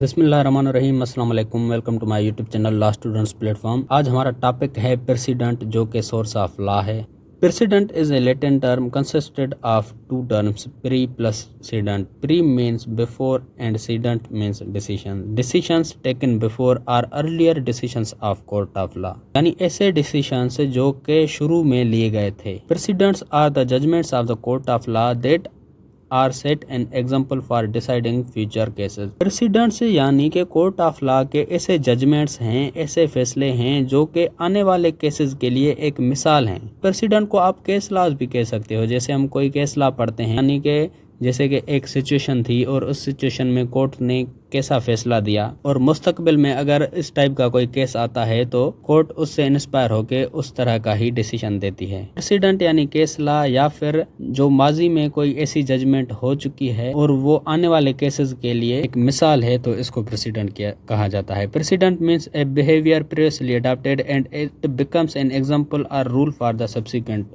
बिस्मिल्लाहिर्रहमानिर्रहीम, अस्सलाम वालेकुम। Welcome to my YouTube channel law students platform. आज हमारा टॉपिक है प्रेसिडेंट, जो कि सोर्स ऑफ लॉ है। Precedent is a Latin term consisted of two terms, pre plus cedent. Pre means before and cedent means decision. Decisions taken before or earlier decisions of court of law, यानी ऐसे decisions जो के शुरू में लिए गए थे। Precedents are the judgments of the court of law that are set an example for deciding future cases. Precedents यानी कि कोर्ट ऑफ लॉ के ऐसे जजमेंट्स हैं, ऐसे फैसले हैं जो कि आने वाले केसेस के लिए एक मिसाल हैं। प्रेसिडेंट को आप केस लॉज भी कह सकते हो। जैसे हम कोई केस लॉ पढ़ते हैं, यानी कि जैसे कि एक सिचुएशन थी और उस सिचुएशन में कोर्ट ने कैसा फैसला दिया, और मुस्तकबिल में अगर इस टाइप का कोई केस आता है तो कोर्ट उससे इंस्पायर होकर उस तरह का ही डिसीजन देती है। प्रेसिडेंट यानी केस लॉ, या फिर जो माजी में कोई ऐसी जजमेंट हो चुकी है और वो आने वाले केसेस के लिए एक मिसाल है, तो इसको प्रेसिडेंट कहा जाता है। Precedent means a behaviour previously adopted and it becomes an example और rule for the subsequent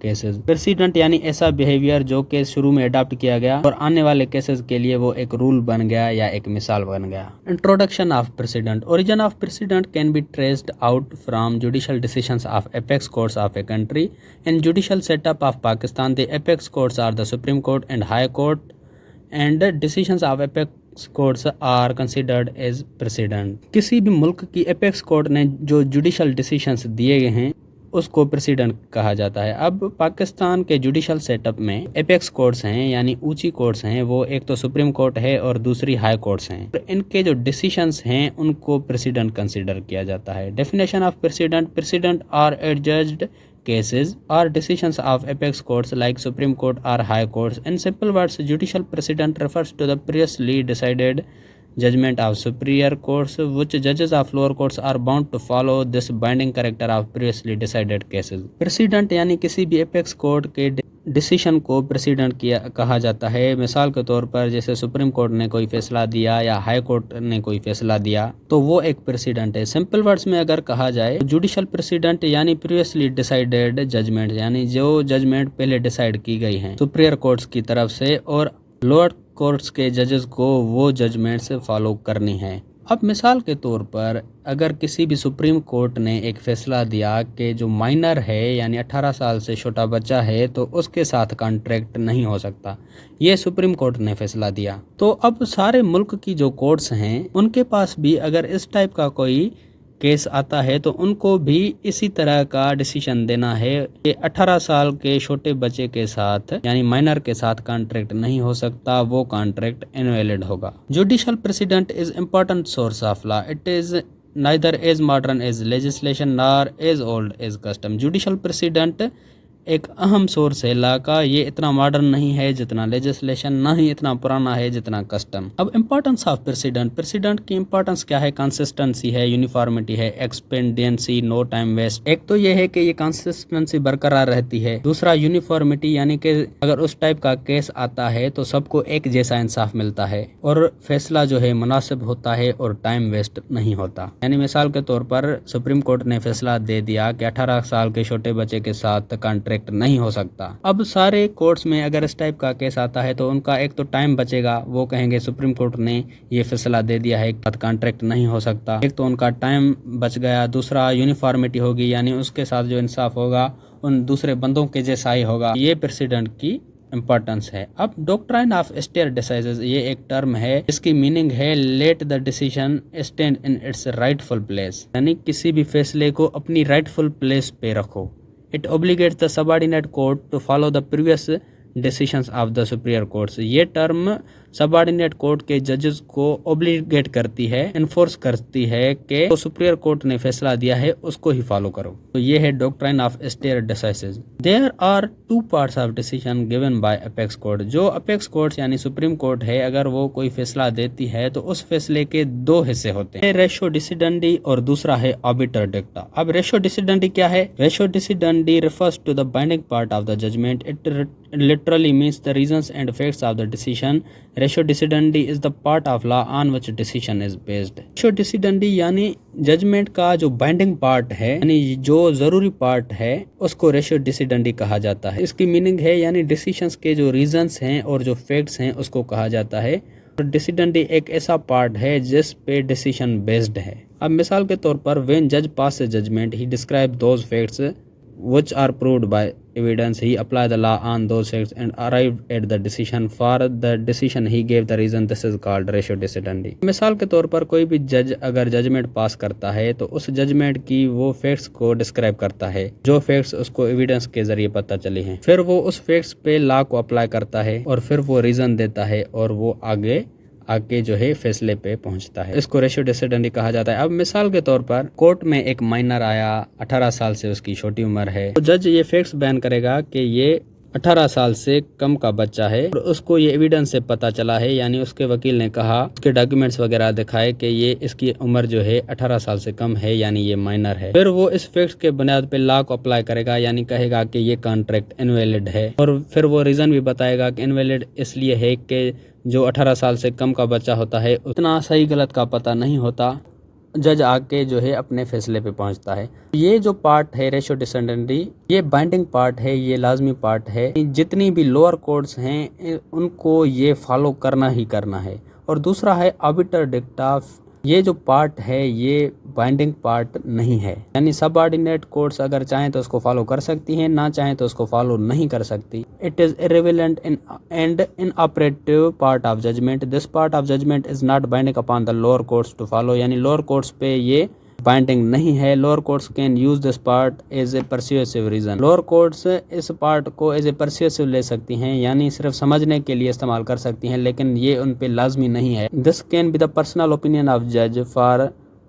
cases. Precedent यानी ऐसा बिहेवियर जो कि शुरू में अडॉप्ट किया गया और आने वाले केसेस के लिए वो एक रूल बन गया या एक मिसाल बन गया। Introduction of precedent. Origin of precedent can be traced out from judicial decisions of apex courts of a country. In judicial setup of Pakistan, the apex courts are the supreme court and high court, and decisions of apex courts are considered as precedent. किसी भी मुल्क की apex court ने जो judicial decisions दिए गए हैं उसको प्रेसिडेंट कहा जाता है। अब पाकिस्तान के जुडिशियल सेटअप में एपेक्स कोर्ट्स हैं, यानी ऊंची कोर्ट्स हैं, वो एक तो सुप्रीम कोर्ट है और दूसरी हाई कोर्ट्स हैं। इनके जो डिसीजंस हैं उनको प्रेसिडेंट कंसिडर किया जाता है। Definition of precedent. Precedent are adjudged cases or decisions of apex courts like Supreme Court or High Courts. In simple words, judicial precedent refers to the previously decided judgment of superior courts, which judges of lower courts are bound to follow this binding character of previously decided cases. Precedent यानी किसी भी apex court के decision को president कहा जाता है। मिसाल के तौर पर जैसे सुप्रीम कोर्ट ने कोई फैसला दिया या हाई कोर्ट ने कोई फैसला दिया, तो वो एक प्रेसिडेंट है। सिंपल वर्ड्स में अगर कहा जाए, जुडिशियल प्रेसिडेंट यानी प्रीवियसली डिसाइडेड जजमेंट, यानी जो जजमेंट पहले डिसाइड की गई है सुप्रीयर कोर्ट्स की तरफ से, और लोअर कोर्ट्स के जजेस को वो जजमेंट्स फॉलो करनी है। अब मिसाल के तौर पर अगर किसी भी सुप्रीम कोर्ट ने एक फैसला दिया कि जो माइनर है यानी 18 साल से छोटा बच्चा है तो उसके साथ कॉन्ट्रैक्ट नहीं हो सकता, ये सुप्रीम कोर्ट ने फैसला दिया, तो अब सारे मुल्क की जो कोर्ट्स हैं उनके पास भी अगर इस टाइप का कोई केस आता है तो उनको भी इसी तरह का डिसीजन देना है कि 18 साल के छोटे बच्चे के साथ यानी माइनर के साथ कॉन्ट्रैक्ट नहीं हो सकता, वो कॉन्ट्रैक्ट इनवैलिड होगा। Judicial president is important source of law. It is neither as modern as legislation nor as old as custom. Judicial president एक अहम सोर्स है लॉ का। ये इतना मॉडर्न नहीं है जितना लेजिस्लेशन, ना ही इतना पुराना है जितना कस्टम। अब इम्पोर्टेंस ऑफ प्रेसिडेंट। प्रेसिडेंट की इम्पोर्टेंस क्या है? कंसिस्टेंसी है, यूनिफॉर्मिटी है, एक्सपेंडेंसी, नो टाइम वेस्ट। एक तो ये है कि ये कंसिस्टेंसी बरकरार रहती है। दूसरा यूनिफॉर्मिटी, यानी कि अगर उस टाइप का केस आता है तो सबको एक जैसा इंसाफ मिलता है और फैसला जो है मुनासिब होता है और टाइम वेस्ट नहीं होता। यानी मिसाल के तौर पर सुप्रीम कोर्ट ने फैसला दे दिया कि 18 साल के छोटे बच्चे के साथ कॉन्ट्रैक्ट नहीं हो सकता। अब सारे कोर्ट्स में अगर इस टाइप का केस आता है तो उनका एक तो टाइम बचेगा, वो कहेंगे सुप्रीम कोर्ट ने ये फैसला दे दिया है कि कॉन्ट्रैक्ट नहीं हो सकता, एक तो उनका टाइम बच गया। दूसरा यूनिफॉर्मिटी होगी, यानी उसके साथ जो इंसाफ होगा उन दूसरे बंदों के जैसा ही होगा। ये प्रेसिडेंट की इम्पोर्टेंस है। अब डॉक्ट्राइन ऑफ स्टेयर डिसाइजेस, ये एक टर्म है, इसकी मीनिंग है let the decision stand in its rightful place, यानी किसी भी फैसले को अपनी राइटफुल प्लेस पे रखो। It obligates the subordinate court to follow the previous decisions of the superior courts. ये टर्म सबऑर्डिनेट कोर्ट के जजेस को ओब्लिगेट करती है, एनफोर्स करती है कि तो सुप्रीयर कोर्ट ने फैसला दिया है उसको ही फॉलो करो। तो ये है doctrine of stare decisis. There are two parts of decision given by apex court. जो अपेक्स कोर्ट यानी सुप्रीम कोर्ट है, अगर वो कोई फैसला देती है तो उस फैसले के दो हिस्से होते हैं, रेशो डिसिडेंडी और दूसरा है ऑबिटर डिक्टा। अब रेशो डिसिडेंडी क्या है? Ratio decidendi refers to the binding part of the judgment. It literally means the reasons and facts of the decision. Ratio decidendi is the part of law on which decision is based. Ratio decidendi यानी judgement का जो binding part है, यानी जो जरूरी part है, उसको ratio डिसिडेंडी कहा जाता है। इसकी मीनिंग है यानी डिसीजंस के जो रीजंस हैं और जो फैक्ट्स हैं उसको कहा जाता है डिसिडेंडी एक ऐसा पार्ट है जिस पे डिसीजन बेस्ड है। अब मिसाल के तौर पर व्हेन जज pass a judgement he describe those facts which are proved by evidence, he applied the law on those facts and arrived at the decision. For the decision he gave the reason. This is called ratio decidendi. मिसाल के तौर पर कोई भी जज अगर judgement पास करता है तो उस जजमेंट की वो फैक्ट्स को डिस्क्राइब करता है, जो फैक्ट्स उसको एविडेंस के जरिए पता चले हैं। फिर वो उस फैक्ट्स पे लॉ को अप्लाई करता है और फिर वो रीजन देता है और वो आगे जो है फैसले पे पहुंचता है। इसको रेशियो डिसिडेंडी कहा जाता है। अब मिसाल के तौर पर कोर्ट में एक माइनर आया, 18 साल से उसकी छोटी उम्र है, तो जज ये फैक्ट्स बयान करेगा कि ये 18 साल से कम का बच्चा है और उसको ये एविडेंस से पता चला है, यानी उसके वकील ने कहा, उसके डॉक्यूमेंट्स वगैरह दिखाए कि ये इसकी उम्र जो है 18 साल से कम है, यानी ये माइनर है। फिर वो इस फैक्ट के बुनियाद पे लॉ को अप्लाई करेगा, यानी कहेगा कि ये कॉन्ट्रैक्ट इनवैलिड है और फिर वो रीजन भी बताएगा कि इनवैलिड इसलिए है कि जो 18 साल से कम का बच्चा होता है उतना सही गलत का पता नहीं होता। जज आके जो है अपने फैसले पे पहुंचता है। ये जो पार्ट है रेशियो डिसिडेंडी, ये बाइंडिंग पार्ट है, ये लाजमी पार्ट है। जितनी भी लोअर कोर्ट्स हैं उनको ये फॉलो करना ही करना है। और दूसरा है आर्बिटर डिक्टा, ये जो पार्ट है ये बाइंडिंग पार्ट नहीं है, यानी सबऑर्डिनेट कोर्ट्स अगर चाहें तो उसको फॉलो कर सकती हैं, ना चाहें तो उसको फॉलो नहीं कर सकती। It is irrelevant in and inoperative part of judgement. This part of judgement is not binding upon the lower courts to follow, यानी लोअर कोर्ट्स पे ये बाइंडिंग नहीं है। Lower courts can use this part as a persuasive reason. Lower courts इस part को as a persuasive ले सकती हैं, यानी सिर्फ समझने के लिए इस्तेमाल कर सकती हैं, लेकिन ये उन पे लाजमी नहीं है। This can be the personal opinion of जज for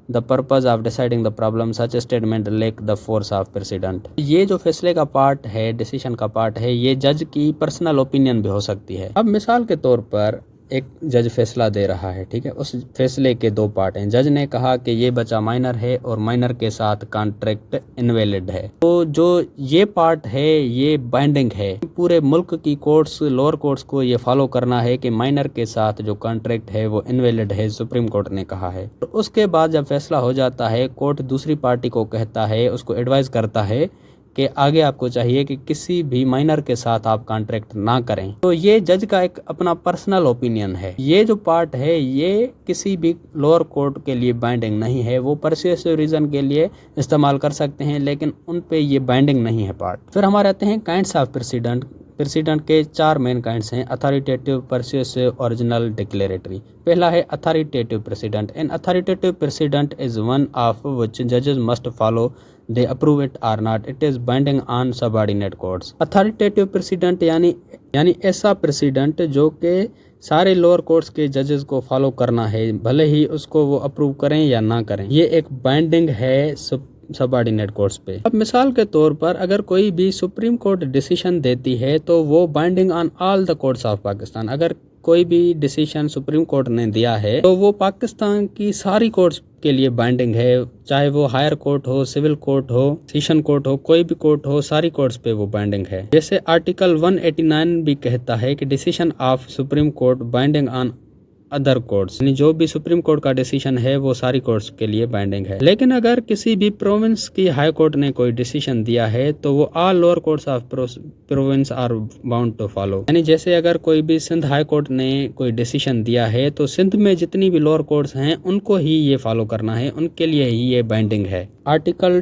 the purpose of deciding the problem. Such statement lack the force of precedent. ये जो फैसले का पार्ट है, डिसीजन का पार्ट है, ये जज की पर्सनल ओपिनियन भी हो सकती है। अब मिसाल के तौर पर एक जज फैसला दे रहा है, ठीक है, उस फैसले के दो पार्ट हैं। जज ने कहा कि ये बच्चा माइनर है और माइनर के साथ कॉन्ट्रैक्ट इनवैलिड है, तो जो ये पार्ट है ये बाइंडिंग है। पूरे मुल्क की कोर्ट्स, लोअर कोर्ट्स को ये फॉलो करना है कि माइनर के साथ जो कॉन्ट्रैक्ट है वो इनवैलिड है, सुप्रीम कोर्ट ने कहा है। तो उसके बाद जब फैसला हो जाता है, कोर्ट दूसरी पार्टी को कहता है, उसको एडवाइस करता है कि आगे आपको चाहिए कि किसी भी माइनर के साथ आप कॉन्ट्रैक्ट ना करें। तो ये जज का एक अपना पर्सनल ओपिनियन है। ये जो पार्ट है ये किसी भी लोअर कोर्ट के लिए बाइंडिंग नहीं है। वो परसुएसिव रीजन के लिए इस्तेमाल कर सकते हैं, लेकिन उन पे ये बाइंडिंग नहीं है पार्ट। फिर हमारे आते हैं काइंड्स ऑफ प्रेसिडेंट। प्रेसिडेंट के 4 मेन काइंड्स हैं: अथॉरिटेटिव, परसुएसिव, ओरिजिनल, डिक्लेरेटरी। पहला है authoritative precedent. An authoritative precedent is one of which जजेस must follow, they approve it or not. It is binding on subordinate courts. Authoritative precedent यानी ऐसा president जो कि सारे lower courts के जजेस को फॉलो करना है, भले ही उसको वो अप्रूव करें या ना करें। ये एक बाइंडिंग है सबऑर्डिनेट कोर्ट्स पे। अब मिसाल के तौर पर अगर कोई भी सुप्रीम कोर्ट डिसीजन देती है तो वो binding on all the courts of Pakistan. अगर कोई भी डिसीजन सुप्रीम कोर्ट ने दिया है तो वो पाकिस्तान की सारी कोर्ट्स के लिए बाइंडिंग है, चाहे वो हायर कोर्ट हो, सिविल कोर्ट हो, सेशन कोर्ट हो, कोई भी कोर्ट हो, सारी कोर्ट्स पे वो बाइंडिंग है। जैसे आर्टिकल 189 भी कहता है कि decision of supreme court binding on other courts, यानी जो भी सुप्रीम कोर्ट का डिसीजन है वो सारी कोर्ट्स के लिए बाइंडिंग है। लेकिन अगर किसी भी प्रोविंस की हाई कोर्ट ने कोई डिसीजन दिया है तो वो all lower courts of province are bound to follow, यानी जैसे अगर कोई भी सिंध हाई कोर्ट ने कोई डिसीजन दिया है तो सिंध में जितनी भी लोअर कोर्ट्स हैं उनको ही ये फॉलो करना है, उनके लिए ही ये बाइंडिंग है। आर्टिकल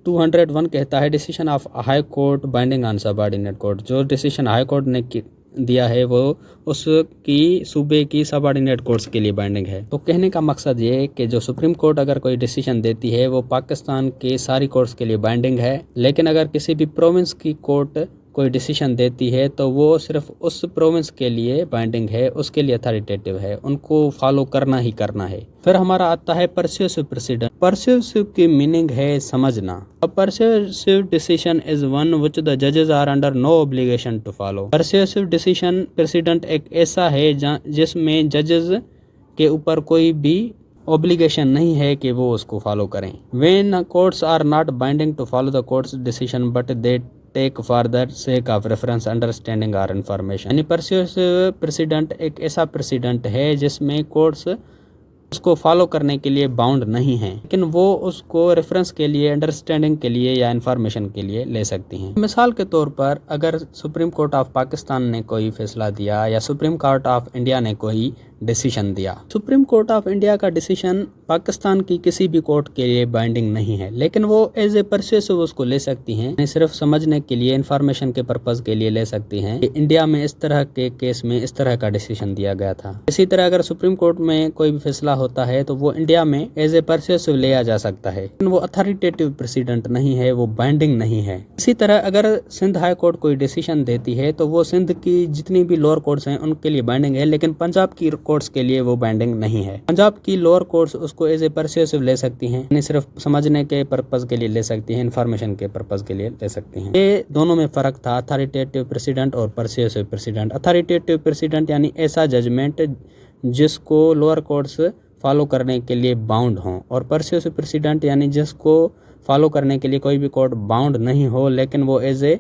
201 कहता है decision of high court binding on subordinate court. जो डिसीजन हाई कोर्ट ने दिया है वो उसकी सूबे की सबऑर्डिनेट कोर्ट्स के लिए बाइंडिंग है। तो कहने का मकसद ये है कि जो सुप्रीम कोर्ट अगर कोई डिसीजन देती है वो पाकिस्तान के सारी कोर्ट्स के लिए बाइंडिंग है, लेकिन अगर किसी भी प्रोविंस की कोर्ट कोई डिसीजन देती है तो वो सिर्फ उस प्रोविंस के लिए बाइंडिंग है, उसके लिए अथॉरिटेटिव है, उनको फॉलो करना ही करना है। फिर हमारा आता है परस्यूसिव प्रेसिडेंट। परस्यूसिव की मीनिंग है समझना। A persuasive decision is one which the जजेस are under no obligation to follow. Persuasive decision precedent एक ऐसा है जिसमें जजेस के ऊपर कोई भी ऑब्लिगेशन नहीं है कि वो उसको फॉलो करें। When courts are not binding to follow the court's decision but they take for the sake of reference, understanding और इन्फॉर्मेशन। यानी परस्यूसिव प्रेसिडेंट एक ऐसा प्रेसिडेंट है जिसमें कोर्ट्स उसको फॉलो करने के लिए बाउंड नहीं है, लेकिन वो उसको रेफरेंस के लिए, अंडरस्टैंडिंग के लिए या इन्फॉर्मेशन के लिए ले सकती हैं। मिसाल के तौर पर अगर सुप्रीम कोर्ट ऑफ पाकिस्तान ने कोई फैसला दिया या सुप्रीम कोर्ट ऑफ इंडिया ने कोई डिसीजन दिया। सुप्रीम कोर्ट ऑफ इंडिया का डिसीजन पाकिस्तान की किसी भी कोर्ट के लिए बाइंडिंग नहीं है, लेकिन वो एज ए परसुएसिव उसको ले सकती हैं, सिर्फ समझने के लिए, इंफॉर्मेशन के पर्पज के लिए ले सकती हैं कि इंडिया में इस तरह के केस में इस तरह का डिसीजन दिया गया था। इसी तरह अगर सुप्रीम कोर्ट में कोई भी फैसला होता है तो वो इंडिया में एज ए परसुएसिव लिया जा सकता है, लेकिन वो अथॉरिटेटिव प्रेसिडेंट नहीं है, वो बाइंडिंग नहीं है। इसी तरह अगर सिंध हाई कोर्ट कोई डिसीजन देती है तो वो सिंध की जितनी भी लोअर कोर्ट्स हैं उनके लिए बाइंडिंग है, लेकिन पंजाब की कोर्ट्स के लिए वो बाइंडिंग नहीं है। पंजाब की लोअर कोर्ट्स उसको एज ए परसुएसिव ले सकती हैं, यानी सिर्फ समझने के पर्पज के लिए ले सकती हैं, इन्फॉर्मेशन के पर्पज के लिए ले सकती हैं। ये दोनों में फर्क था, अथॉरिटेटिव प्रेसिडेंट और परसुएसिव प्रेसिडेंट। अथॉरिटेटिव प्रेसिडेंट यानी ऐसा जजमेंट जिसको लोअर कोर्ट्स फॉलो करने के लिए बाउंड हों, और परसुएसिव प्रेसिडेंट यानी जिसको फॉलो करने के लिए कोई भी कोर्ट बाउंड नहीं हो, लेकिन वो एज ए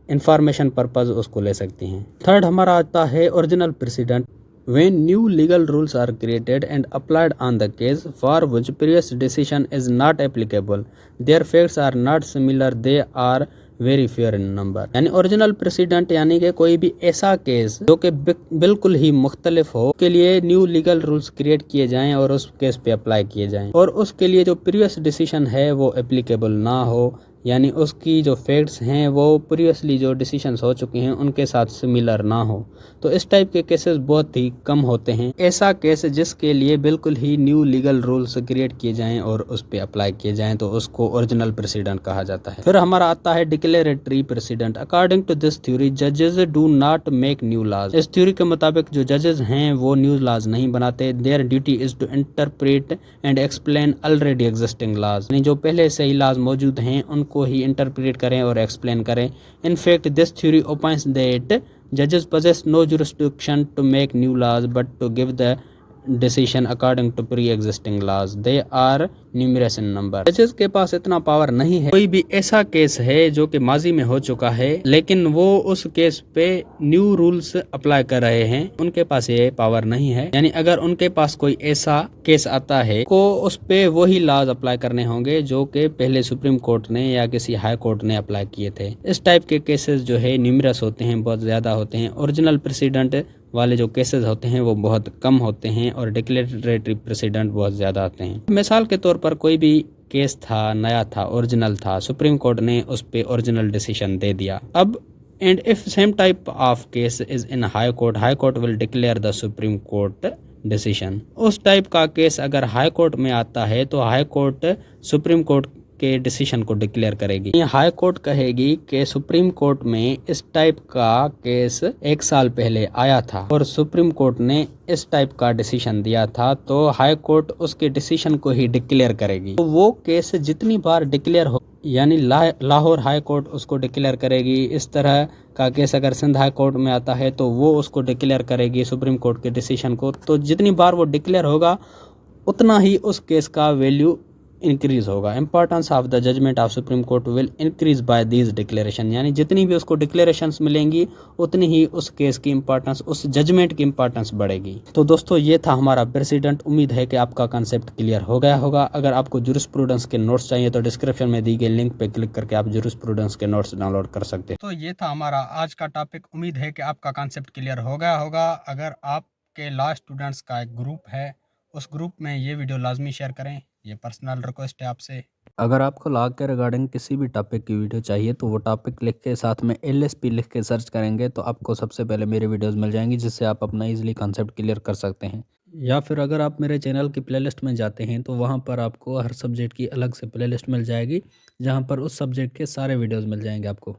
इंफॉर्मेशन पर्पज उसको ले सकती हैं। थर्ड हमारा आता है original president. When new legal rules are created and applied on the case for which previous decision is not applicable, their facts are not similar, they are very fair in number. यानी original president यानी कि कोई भी ऐसा case जो कि बिल्कुल ही मुख्तलिफ हो के लिए न्यू लीगल रूल्स क्रिएट किए जाएं और उस केस पे अप्लाई किए जाएं, और उसके लिए जो प्रीवियस डिसीजन है वो एप्लीकेबल ना हो, यानी उसकी जो फैक्ट्स हैं वो प्रीवियसली जो डिसीजंस हो चुके हैं उनके साथ सिमिलर ना हो। तो इस टाइप के केसेस बहुत ही कम होते हैं। ऐसा केस जिसके लिए बिल्कुल ही न्यू लीगल रूल्स क्रिएट किए जाएं और उस पे अप्लाई किए जाएं तो उसको ओरिजिनल प्रेसिडेंट कहा जाता है। फिर हमारा आता है declaratory precedent. According to this theory जजेस do not make new laws. इस थ्योरी के मुताबिक जो जजेस हैं वो न्यू लॉज नहीं बनाते। Their duty is to interpret and explain already existing laws, यानी जो पहले से ही लॉज मौजूद हैं को ही इंटरप्रेट करें और एक्सप्लेन करें। In fact this theory opens that जजेस possess no jurisdiction to make new laws but to give the decision according to pre-existing laws. They are numerous in number. जजेस के पास इतना पावर नहीं है। कोई भी ऐसा केस है जो कि माजी में हो चुका है लेकिन वो उस केस पे न्यू रूल्स अप्लाई कर रहे हैं, उनके पास ये पावर नहीं है। यानी अगर उनके पास कोई ऐसा केस आता है को उस पे वही लॉज अप्लाई करने होंगे जो कि पहले सुप्रीम कोर्ट ने या किसी हाई कोर्ट ने अप्लाई किए थे। इस टाइप के केसेस जो है न्यूमरस होते हैं, बहुत ज्यादा होते हैं। ओरिजिनल प्रेसिडेंट वाले जो केसेस होते हैं वो बहुत कम होते हैं और डिक्लेरेटरी प्रेसिडेंट बहुत ज्यादा आते हैं। मिसाल के तौर पर कोई भी केस था, नया था, ओरिजिनल था, सुप्रीम कोर्ट ने उस पे ओरिजिनल डिसीजन दे दिया। अब and if same type of case is in high court will declare the supreme court decision. उस टाइप का केस अगर हाई कोर्ट में आता है तो हाई कोर्ट सुप्रीम कोर्ट के डिसीजन को डिक्लेयर करेगी। हाई कोर्ट कहेगी कि सुप्रीम कोर्ट में इस टाइप का केस 1 साल पहले आया था और सुप्रीम कोर्ट ने इस टाइप का डिसीजन दिया था, तो हाई कोर्ट उसके डिसीजन को ही डिक्लेयर करेगी। तो वो केस जितनी बार डिक्लेयर हो, यानी लाहौर हाई कोर्ट उसको डिक्लेयर करेगी। इस तरह का केस अगर सिंध हाई कोर्ट में आता है तो वो उसको डिक्लेयर करेगी सुप्रीम कोर्ट के डिसीजन को। तो जितनी बार वो डिक्लेयर होगा उतना ही उस केस का वैल्यू इंक्रीज होगा। Importance of the judgment of supreme court will increase by these declaration, यानी जितनी भी उसको डिक्लेरेशंस मिलेंगी उतनी ही उस केस की इंपॉर्टेंस, उस जजमेंट की इंपॉर्टेंस बढ़ेगी। तो दोस्तों ये था हमारा प्रेसिडेंट। उम्मीद है कि आपका कंसेप्ट क्लियर हो गया होगा। अगर आपको जूरिस्प्रूडेंस के नोट्स चाहिए तो डिस्क्रिप्शन में दी गई लिंक पे क्लिक करके आप जूरिस्प्रूडेंस के नोट्स डाउनलोड कर सकते हैं। तो ये था हमारा आज का टॉपिक। उम्मीद है कि आपका कंसेप्ट क्लियर हो गया होगा। अगर आपके लॉ स्टूडेंट्स का एक ग्रुप है, उस ग्रुप में ये वीडियो लाजमी शेयर करें, ये पर्सनल रिक्वेस्ट है आपसे। अगर आपको लॉ के रिगार्डिंग किसी भी टॉपिक की वीडियो चाहिए तो वो टॉपिक लिख के साथ में LSP लिख के सर्च करेंगे तो आपको सबसे पहले मेरी वीडियोस मिल जाएंगी, जिससे आप अपना इजीली कॉन्सेप्ट क्लियर कर सकते हैं। या फिर अगर आप मेरे चैनल की प्लेलिस्ट में जाते हैं तो वहाँ पर आपको हर सब्जेक्ट की अलग से प्लेलिस्ट मिल जाएगी, जहाँ पर उस सब्जेक्ट के सारे वीडियोज़ मिल जाएंगे आपको।